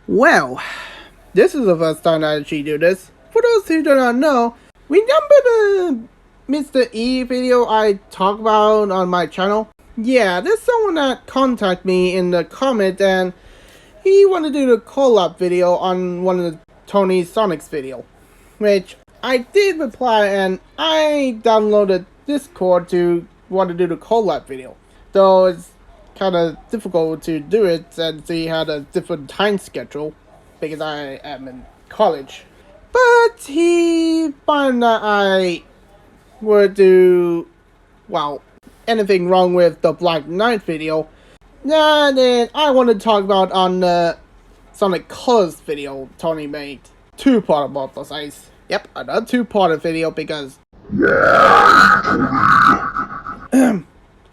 Well, this is the first time I actually do this. For those who do not know, remember the Mr. E video I talked about on my channel? Yeah, there's someone that contacted me in the comment and he wanted to do the collab video on one of the tonysonic video. Which I did reply and I downloaded Discord to want to do the collab video. Though it's kind of difficult to do it since he had a different time schedule because I am in college. But he found that I would do, well, anything wrong with the Black Knight video. Then I want to talk about on the Sonic Colors video Tony made. Two-part more precise. Yep, another two-part video because...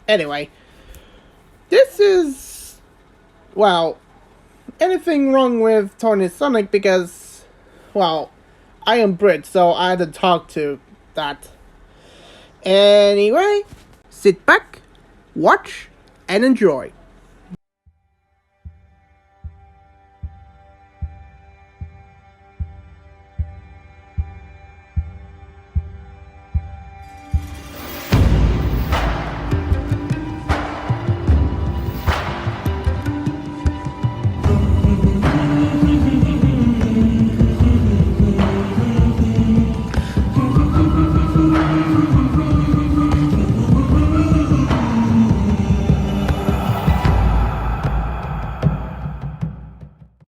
Anyway, this is... well, anything wrong with tonysonic because... well, I am Brit, so I had to talk to that. Anyway, sit back, watch, and enjoy.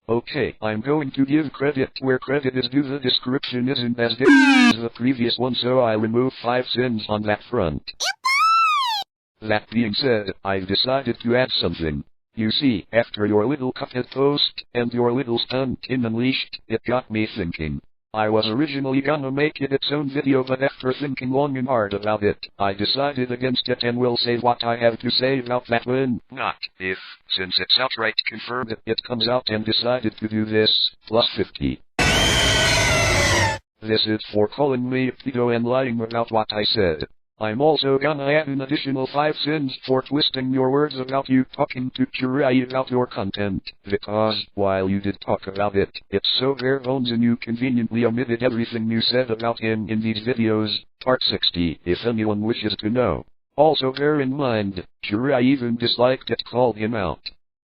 Okay, I'm going to give credit where credit is due. The description isn't as good as the previous one, so I remove 5 sins on that front. That being said, I've decided to add something. You see, after your little Cuphead post, and your little stunt in Unleashed, it got me thinking. I was originally gonna make it its own video, but after thinking long and hard about it, I decided against it and will say what I have to say about that when, not if, since it's outright confirmed it comes out and decided to do this, plus 50. This is for calling me a pedo and lying about what I said. I'm also gonna add an additional 5 sins for twisting your words about you talking to Charriii about your content, because, while you did talk about it, it's so bare bones and you conveniently omitted everything you said about him in these videos, part 60, if anyone wishes to know. Also bear in mind, Charriii even disliked it, called him out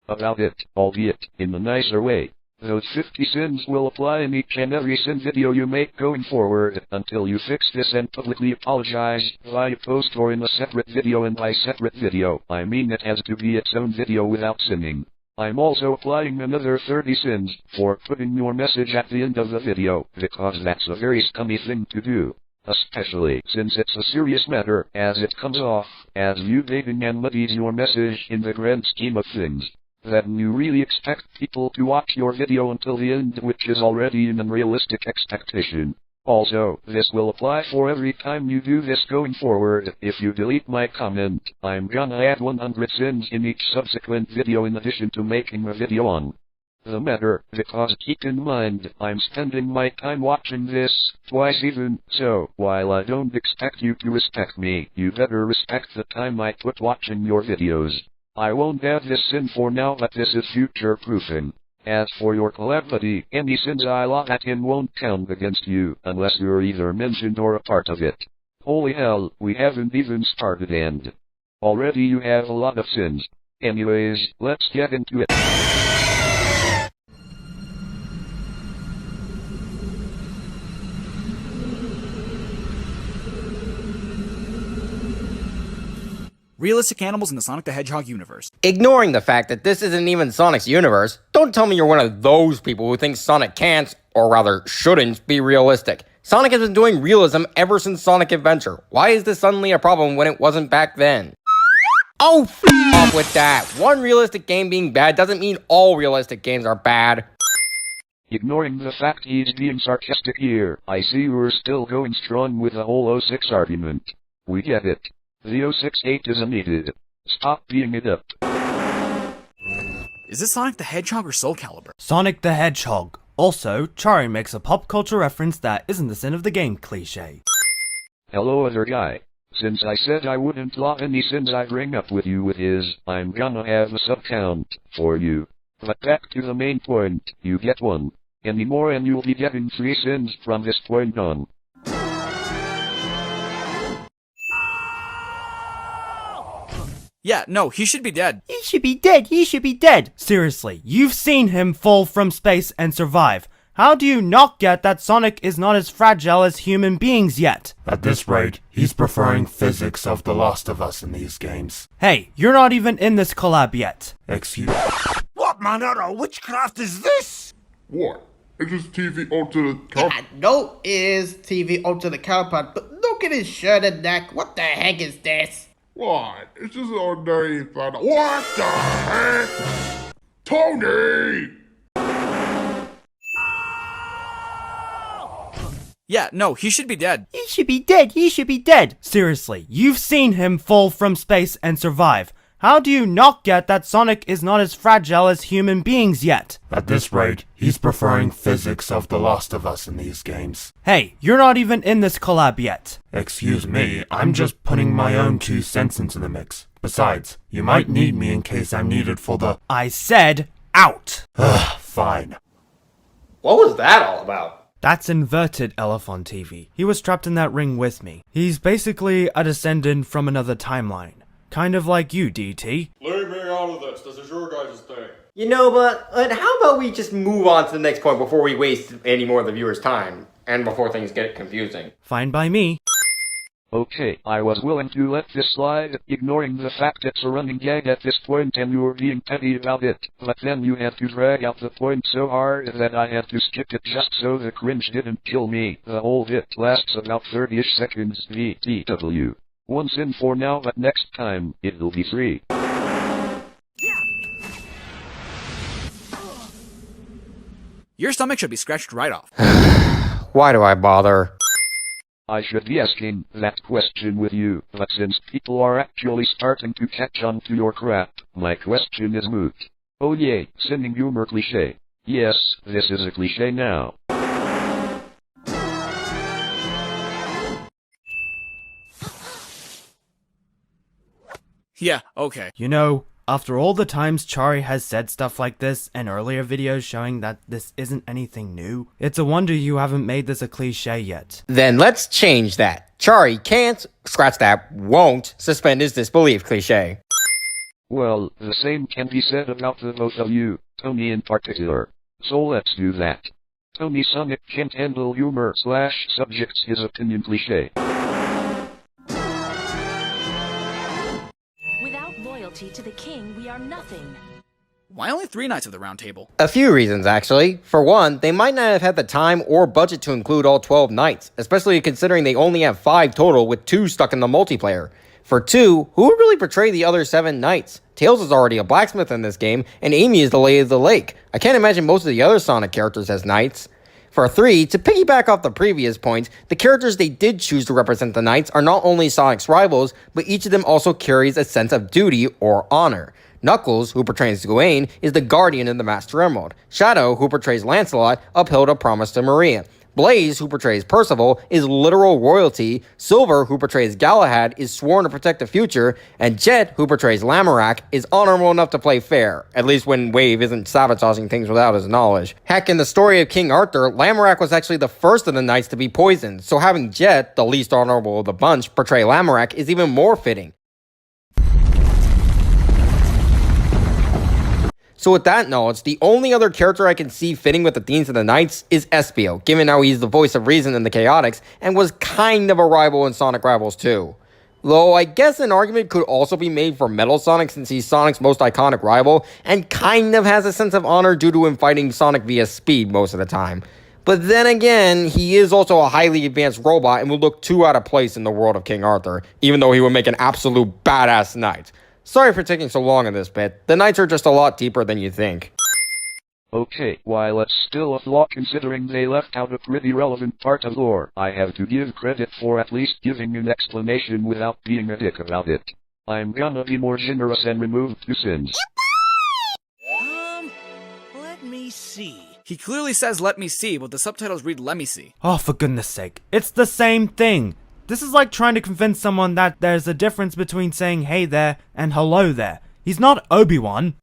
about it, albeit in a nicer way. Those 50 sins will apply in each and every sin video you make going forward, until you fix this and publicly apologize, via post or in a separate video, and by separate video, I mean it has to be its own video without sinning. I'm also applying another 30 sins, for putting your message at the end of the video, because that's a very scummy thing to do. Especially since it's a serious matter, as it comes off as you dating and muddies your message in the grand scheme of things. Then you really expect people to watch your video until the end, which is already an unrealistic expectation. Also, this will apply for every time you do this going forward. If you delete my comment, I'm gonna add 100 sins in each subsequent video in addition to making a video on the matter, because keep in mind, I'm spending my time watching this, twice even, so, while I don't expect you to respect me, you better respect the time I put watching your videos. I won't add this sin for now, but this is future-proofing. As for your collab buddy, any sins I lob at him won't count against you, unless you're either mentioned or a part of it. Holy hell, we haven't even started and already you have a lot of sins. Anyways, let's get into it. Realistic animals in the Sonic the Hedgehog universe. Ignoring the fact that this isn't even Sonic's universe, don't tell me you're one of those people who think Sonic can't, or rather shouldn't, be realistic. Sonic has been doing realism ever since Sonic Adventure. Why is this suddenly a problem when it wasn't back then? Oh, f*** off with that. One realistic game being bad doesn't mean all realistic games are bad. Ignoring the fact he's being sarcastic here, I see you're still going strong with the whole 06 argument. We get it. The 068 isn't needed. Stop being it up. Is this Sonic the Hedgehog or Soul Calibur? Sonic the Hedgehog. Also, Charriii makes a pop culture reference that isn't the sin of the game cliche. Hello other guy. Since I said I wouldn't lob any sins I bring up with you with his, I'm gonna have a sub-count for you. But back to the main point, you get 1. Any more and you'll be getting 3 sins from this point on. Yeah, no, he should be dead. He should be dead, he should be dead! Seriously, you've seen him fall from space and survive. How do you not get that Sonic is not as fragile as human beings yet? At this rate, he's preferring physics of The Last of Us in these games. Hey, you're not even in this collab yet. Excuse. What manner of witchcraft is this? What? It's just TV onto the cup. I know it is TV onto the counterpart, but look at his shirt and neck. What the heck is this? What? It's just an ordinary fan. What the heck? Tony! Yeah, no, he should be dead. He should be dead, he should be dead! Seriously, you've seen him fall from space and survive. How do you not get that Sonic is not as fragile as human beings yet? At this rate, he's preferring physics of The Last of Us in these games. Hey, you're not even in this collab yet. Excuse me, I'm just putting my own 2 cents into the mix. Besides, you might need me in case I'm needed for the— I said, out! Fine. What was that all about? That's inverted Elephant TV. He was trapped in that ring with me. He's basically a descendant from another timeline. Kind of like you, DT. Leave me out of this. This is your guys' thing. You know, but how about we just move on to the next point before we waste any more of the viewers' time, and before things get confusing. Fine by me. Okay, I was willing to let this slide, ignoring the fact it's a running gag at this point and you're being petty about it, but then you had to drag out the point so hard that I had to skip it just so the cringe didn't kill me. The whole bit lasts about 30-ish seconds VTW. 1 sin for now, but next time, it'll be 3. Your stomach should be scratched right off. Why do I bother? I should be asking that question with you, but since people are actually starting to catch on to your crap, my question is moot. Oh yay, sending humor cliché. Yes, this is a cliché now. Yeah, okay. You know, after all the times Charriii has said stuff like this and earlier videos showing that this isn't anything new, it's a wonder you haven't made this a cliche yet. Then let's change that. Charriii can't, scratch that, won't suspend his disbelief cliché. Well, the same can be said about the both of you, Tony in particular. So let's do that. Tonysonic can't handle humor / subjects his opinion cliché. Without loyalty to the king, we are nothing. Why only 3 Knights of the Round Table? A few reasons, actually. For one, they might not have had the time or budget to include all 12 knights, especially considering they only have 5 total with 2 stuck in the multiplayer. For 2, who would really portray the other 7 knights? Tails is already a blacksmith in this game, and Amy is the Lady of the Lake. I can't imagine most of the other Sonic characters as knights. For 3, to piggyback off the previous point, the characters they did choose to represent the knights are not only Sonic's rivals, but each of them also carries a sense of duty or honor. Knuckles, who portrays Gawain, is the guardian in the Master Emerald. Shadow, who portrays Lancelot, upheld a promise to Maria. Blaze, who portrays Percival, is literal royalty. Silver, who portrays Galahad, is sworn to protect the future. And Jet, who portrays Lamorak, is honorable enough to play fair, at least when Wave isn't sabotaging things without his knowledge. Heck, in the story of King Arthur, Lamorak was actually the first of the knights to be poisoned, so having Jet, the least honorable of the bunch, portray Lamorak is even more fitting. So with that knowledge, the only other character I can see fitting with the themes of the Knights is Espio, given how he's the voice of reason in the Chaotix, and was kind of a rival in Sonic Rivals 2. Though I guess an argument could also be made for Metal Sonic since he's Sonic's most iconic rival, and kind of has a sense of honor due to him fighting Sonic via speed most of the time. But then again, he is also a highly advanced robot and would look too out of place in the world of King Arthur, even though he would make an absolute badass knight. Sorry for taking so long on this bit. The knights are just a lot deeper than you think. Okay, while it's still a flaw considering they left out a pretty relevant part of lore, I have to give credit for at least giving an explanation without being a dick about it. I'm gonna be more generous and remove 2 sins. Let me see. He clearly says let me see, but the subtitles read let me see. Oh, for goodness sake. It's the same thing. This is like trying to convince someone that there's a difference between saying hey there and hello there. He's not Obi-Wan.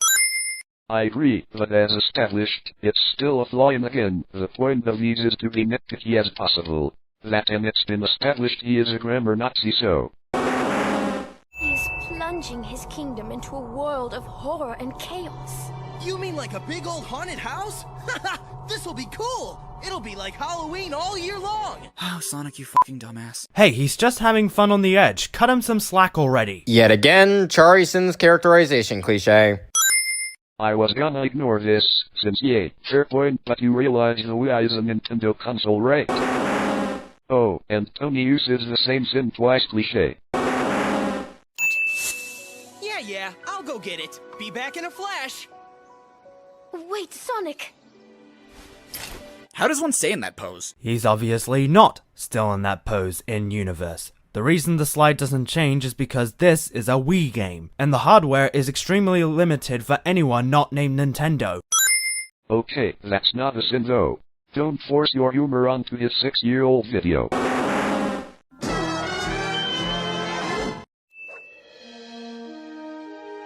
I agree, but as established, it's still a flaw in the game. The point of these is to be nitpicky as possible. That and it's been established he is a grammar Nazi, so. He's plunging his kingdom into a world of horror and chaos. You mean like a big old haunted house? Haha, this'll be cool! It'll be like Halloween all year long! Oh, Sonic, you fucking dumbass. Hey, he's just having fun on the edge. Cut him some slack already. Yet again, Charriii5's characterization cliche. I was gonna ignore this, since yay, fair point, but you realize the Wii is a Nintendo console, right? Oh, and Tony uses the same sin twice cliche. Yeah, I'll go get it. Be back in a flash. Wait, Sonic! How does one stay in that pose? He's obviously not still in that pose in-universe. The reason the slide doesn't change is because this is a Wii game, and the hardware is extremely limited for anyone not named Nintendo. Okay, that's not a sin though. Don't force your humor onto his 6-year-old video.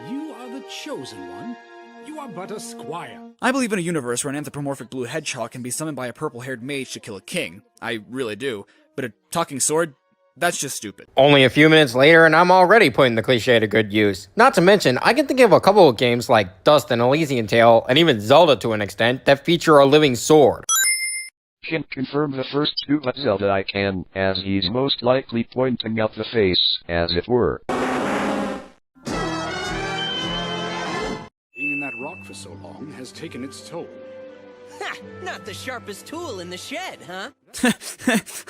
You are the chosen one. You are but a squire. I believe in a universe where an anthropomorphic blue hedgehog can be summoned by a purple-haired mage to kill a king. I really do. But a talking sword? That's just stupid. Only a few minutes later and I'm already putting the cliche to good use. Not to mention, I can think of a couple of games like Dust and Elysian Tale, and even Zelda to an extent, that feature a living sword. Can't confirm the first two, but Zelda I can, as he's most likely pointing out the face, as it were. Being in that rock for so long has taken its toll. Ha! Not the sharpest tool in the shed, huh?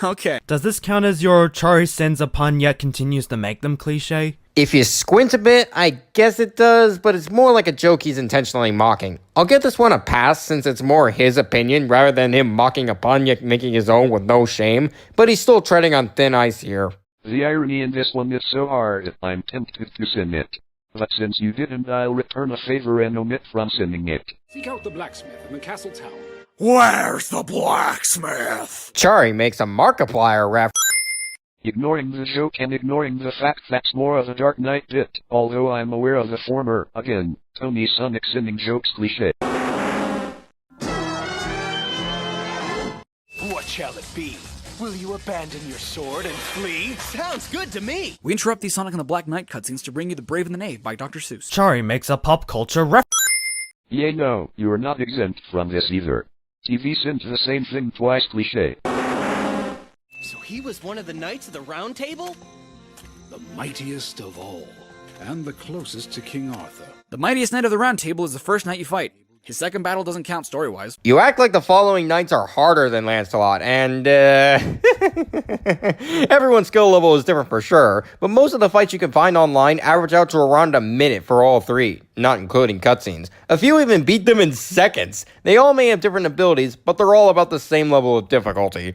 Okay. Does this count as your Charriii5's a pun yet continues to make them cliche? If you squint a bit, I guess it does, but it's more like a joke he's intentionally mocking. I'll give this one a pass since it's more his opinion rather than him mocking a pun yet making his own with no shame, but he's still treading on thin ice here. The irony in this one is so hard, I'm tempted to sin it. But since you didn't, I'll return a favor and omit from sinning it. Seek out the blacksmith in the castle tower. Where's the blacksmith? Charriii makes a Markiplier ref. Ignoring the joke and ignoring the fact that's more of a Dark Knight bit, although I'm aware of the former, again, tonysonic sinning jokes cliche. What shall it be? Will you abandon your sword and flee? Sounds good to me! We interrupt these Sonic and the Black Knight cutscenes to bring you The Brave and the Knave by Dr. Seuss. Charriii makes a pop culture ref. Yeah, no, you're not exempt from this either. TV sins the same thing twice cliche. So he was one of the Knights of the Round Table? The mightiest of all, and the closest to King Arthur. The mightiest knight of the Round Table is the first knight you fight. His second battle doesn't count story-wise. You act like the following knights are harder than Lancelot, and everyone's skill level is different for sure, but most of the fights you can find online average out to around a minute for all three, not including cutscenes. A few even beat them in seconds. They all may have different abilities, but they're all about the same level of difficulty.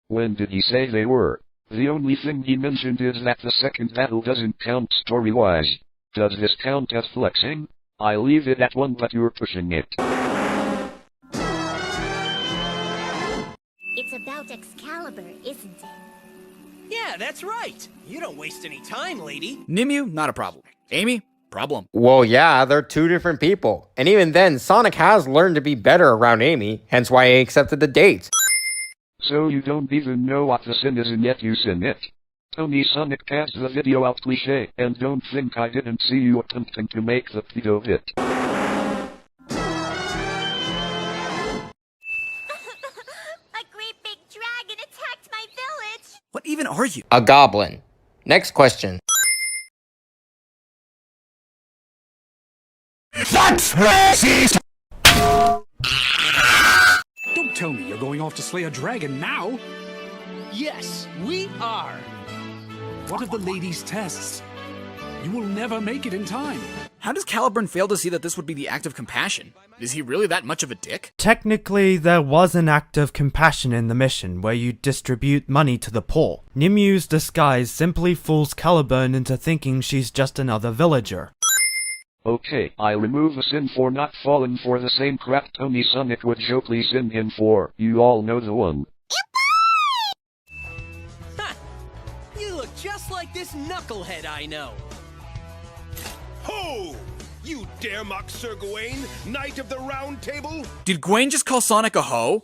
When did he say they were? The only thing he mentioned is that the second battle doesn't count story-wise. Does this count as flexing? I leave it at 1, but you're pushing it. It's about Excalibur, isn't it? Yeah, that's right! You don't waste any time, lady! Nimue, not a problem. Amy, problem. Well, yeah, they're two different people. And even then, Sonic has learned to be better around Amy, hence why he accepted the date. So you don't even know what the sin is and yet you sin it. tonysonic cast the video out cliche, and don't think I didn't see you attempting to make the pedo hit. A great big dragon attacked my village! What even are you? A goblin. Next question. That's racist! Don't tell me you're going off to slay a dragon now! Yes, we are! What of the lady's tests? You will never make it in time. How does Caliburn fail to see that this would be the act of compassion? Is he really that much of a dick? Technically, there was an act of compassion in the mission where you distribute money to the poor. Nimue's disguise simply fools Caliburn into thinking she's just another villager. Okay, I remove a sin for not falling for the same crap tonysonic would jokely sin him for. You all know the one. Ha! You look just like this this knucklehead I know. Ho! You dare mock Sir Gawain, Knight of the Round Table? Did Gawain just call Sonic a hoe?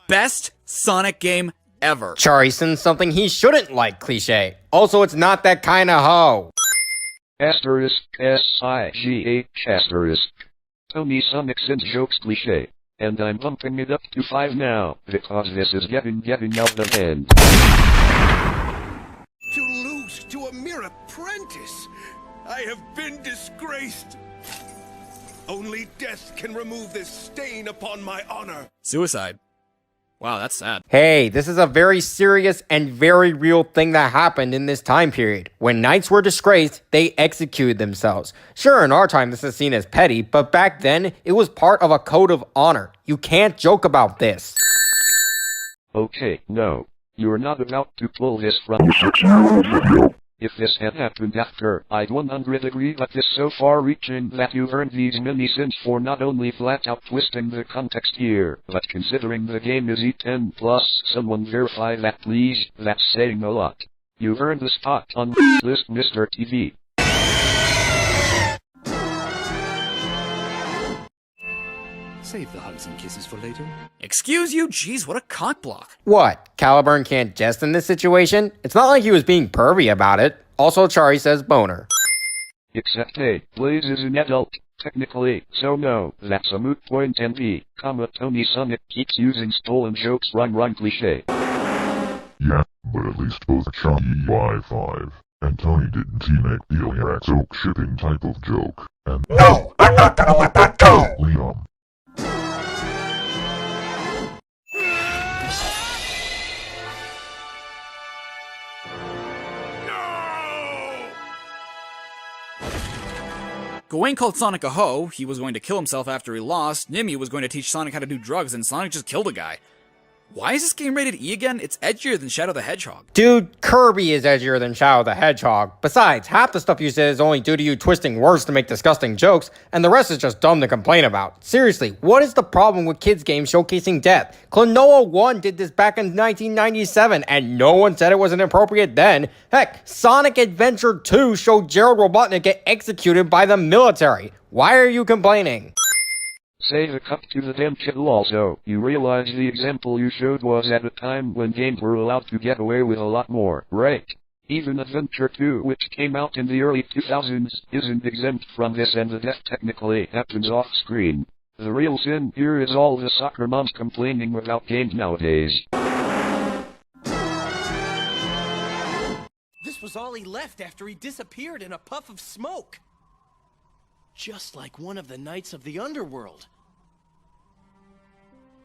Best Sonic game ever. Charriii sends something he shouldn't like cliche. Also, it's not that kind of hoe. Asterisk SIGH asterisk. tonysonic sends jokes cliche. And I'm bumping it up to 5 now, because this is getting out of hand. To lose to a mere apprentice? I have been disgraced. Only death can remove this stain upon my honor. Suicide. Wow, that's sad. Hey, this is a very serious and very real thing that happened in this time period. When knights were disgraced, they executed themselves. Sure, in our time this is seen as petty, but back then, it was part of a code of honor. You can't joke about this. Okay, no. You're not about to pull this from... If this had happened after, I'd 100 agree that this so far-reaching that you've earned these many sins for not only flat-out twisting the context here, but considering the game is E10+, someone verify that please, that's saying a lot. You've earned the spot on list Mr. TV. Save the hugs and kisses for later. Excuse you? Jeez, what a cockblock. What? Caliburn can't jest in this situation? It's not like he was being pervy about it. Also, Charriii says boner. Except A, Blaze is an adult, technically, so no, that's a moot point and B, tonysonic keeps using stolen jokes rhyme cliche. Yeah, but at least both Charriii5 and Tony didn't teammate the Iraq soak shipping type of joke, and— No! I'm not gonna let that go! Liam. Gawain called Sonic a hoe, he was going to kill himself after he lost, Nimue was going to teach Sonic how to do drugs, and Sonic just killed a guy. Why is this game rated E again? It's edgier than Shadow the Hedgehog. Dude, Kirby is edgier than Shadow the Hedgehog. Besides, half the stuff you said is only due to you twisting words to make disgusting jokes, and the rest is just dumb to complain about. Seriously, what is the problem with kids games showcasing death? Klonoa 1 did this back in 1997, and no one said it was inappropriate then. Heck, Sonic Adventure 2 showed Gerald Robotnik get executed by the military. Why are you complaining? Say the cup to the damn kettle also. You realize the example you showed was at a time when games were allowed to get away with a lot more, right? Even Adventure 2, which came out in the early 2000s, isn't exempt from this, and the death technically happens off-screen. The real sin here is all the soccer moms complaining about games nowadays. This was all he left after he disappeared in a puff of smoke. Just like one of the Knights of the Underworld.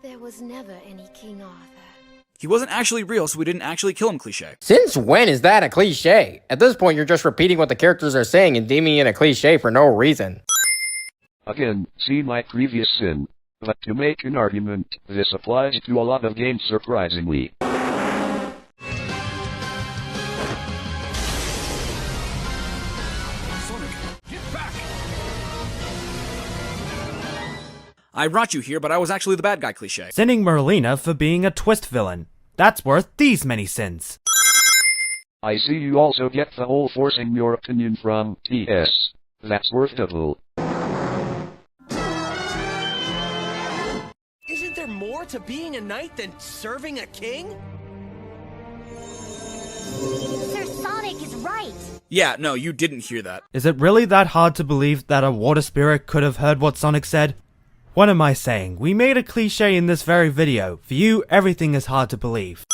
There was never any King Arthur. He wasn't actually real, so we didn't actually kill him cliche. Since when is that a cliche? At this point, you're just repeating what the characters are saying and deeming it a cliche for no reason. Again, see my previous sin. But to make an argument, this applies to a lot of games surprisingly. I brought you here, but I was actually the bad guy cliche. Sinning Merlina for being a twist villain. That's worth these many sins. I see you also get the whole forcing your opinion from TS. That's worth double. Isn't there more to being a knight than serving a king? Sir Sonic is right. Yeah, no, you didn't hear that. Is it really that hard to believe that a water spirit could have heard what Sonic said? What am I saying? We made a cliche in this very video. For you, everything is hard to believe.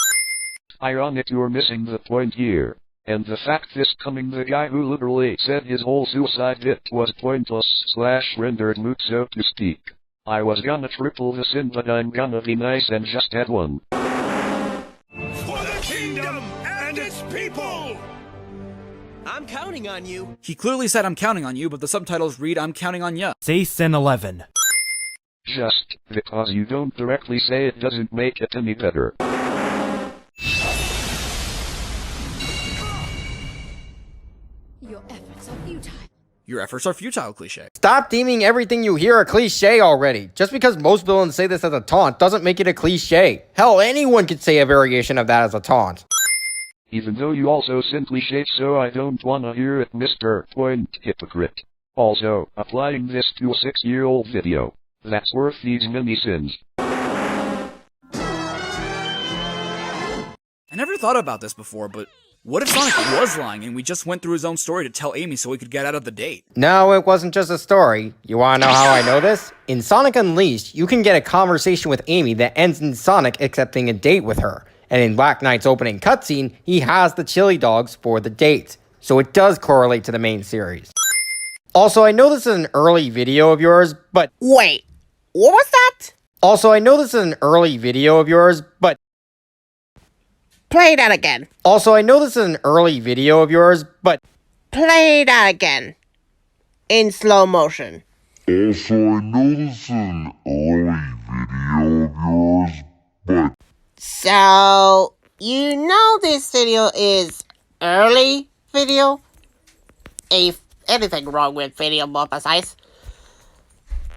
Ironic you're missing the point here. And the fact this coming the guy who literally said his whole suicide bit was pointless / rendered moot, so to speak. I was gonna triple the sin, but I'm gonna be nice and just add one. For the kingdom and its people! I'm counting on you. He clearly said I'm counting on you, but the subtitles read I'm counting on ya. See Sin 11. Just because you don't directly say it doesn't make it any better. Your efforts are futile. Your efforts are futile cliche. Stop deeming everything you hear a cliche already. Just because most villains say this as a taunt doesn't make it a cliche. Hell, anyone could say a variation of that as a taunt. Even though you also simply shake, so I don't wanna hear it, Mr. Point Hypocrite. Also, applying this to a 6-year-old video. That's worth these many sins. I never thought about this before, but what if Sonic was lying and we just went through his own story to tell Amy so he could get out of the date? No, it wasn't just a story. You wanna know how I know this? In Sonic Unleashed, you can get a conversation with Amy that ends in Sonic accepting a date with her. And in Black Knight's opening cutscene, he has the chili dogs for the date. So it does correlate to the main series. Also, I know this is an early video of yours, but... Wait, what was that? Also, I know this is an early video of yours, but... Play that again. Also, I know this is an early video of yours, but... Play that again. In slow motion. Also, I know this is an early video of yours, but... So, you know this video is early video? If anything wrong with video, more precise.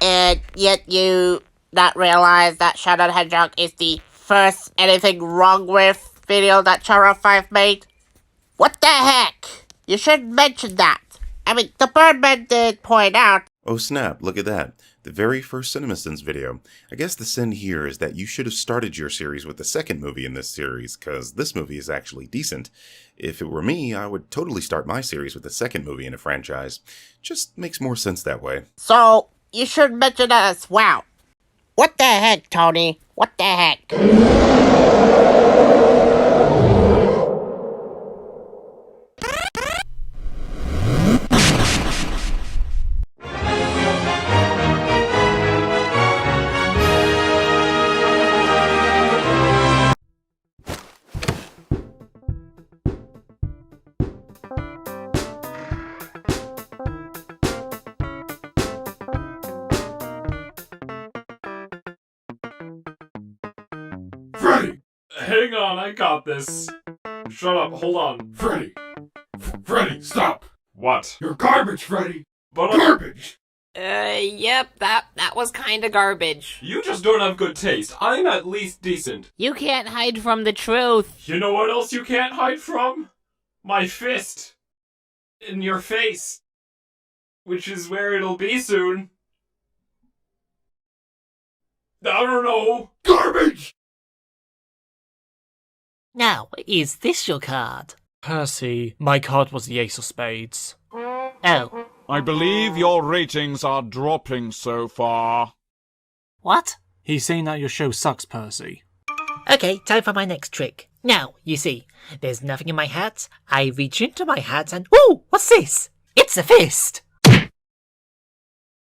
And yet you not realize that Shadow the Hedgehog is the first anything wrong with video that Charriii5 made? What the heck? You should mention that. I mean, the Birdman did point out. Oh snap, look at that. The very first CinemaSins video. I guess the sin here is that you should have started your series with the second movie in this series, cause this movie is actually decent. If it were me, I would totally start my series with the second movie in a franchise. Just makes more sense that way. So, you should mention that as well. What the heck, Tony? What the heck? Freddy! Hang on, I got this. Shut up, hold on. Freddy! Freddy, stop! What? You're garbage, Freddy! But garbage! Yep, that was kinda garbage. You just don't have good taste. I'm at least decent. You can't hide from the truth. You know what else you can't hide from? My fist. In your face. Which is where it'll be soon. I don't know. Garbage! Now, is this your card? Percy, my card was the Ace of Spades. Oh. I believe your ratings are dropping so far. What? He's saying that your show sucks, Percy. Okay, time for my next trick. Now, you see, there's nothing in my hat. I reach into my hat and... Ooh, what's this? It's a fist!